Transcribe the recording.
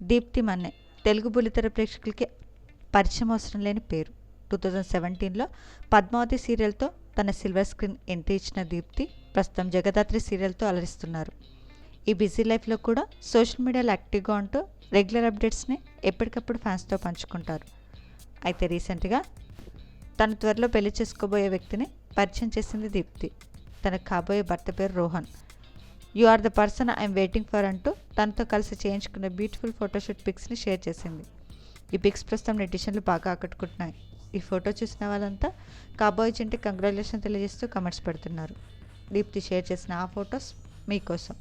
దీప్తి మన్నే తెలుగు బుల్లితెర ప్రేక్షకులకి పరిచయం అవసరం లేని పేరు. 2017లో పద్మావతి సీరియల్తో తన సిల్వర్ స్క్రీన్ ఎంట్రీ ఇచ్చిన దీప్తి ప్రస్తుతం జగదాత్రి సీరియల్తో అలరిస్తున్నారు. ఈ బిజీ లైఫ్లో కూడా సోషల్ మీడియాలో యాక్టివ్గా ఉంటూ రెగ్యులర్ అప్డేట్స్ని ఎప్పటికప్పుడు ఫ్యాన్స్తో పంచుకుంటారు. అయితే రీసెంట్గా తను త్వరలో పెళ్లి చేసుకోబోయే వ్యక్తిని పరిచయం చేసింది దీప్తి. తనకు కాబోయే భర్త పేరు Rohan. You are the person I'm waiting for అంటూ తనతో కలిసి చేయించుకున్న బ్యూటిఫుల్ ఫోటోషూట్ పిక్స్ని షేర్ చేసింది. ఈ పిక్స్ ప్రస్తుతం నెటిజన్లు బాగా ఆకట్టుకుంటున్నాయి. ఈ ఫోటో చూసిన వాళ్ళంతా కాబోయే జంటకి కంగ్రాచులేషన్ తెలియజేస్తూ కమెంట్స్ పెడుతున్నారు. దీప్తి షేర్ చేసిన ఆ ఫొటోస్ మీకోసం.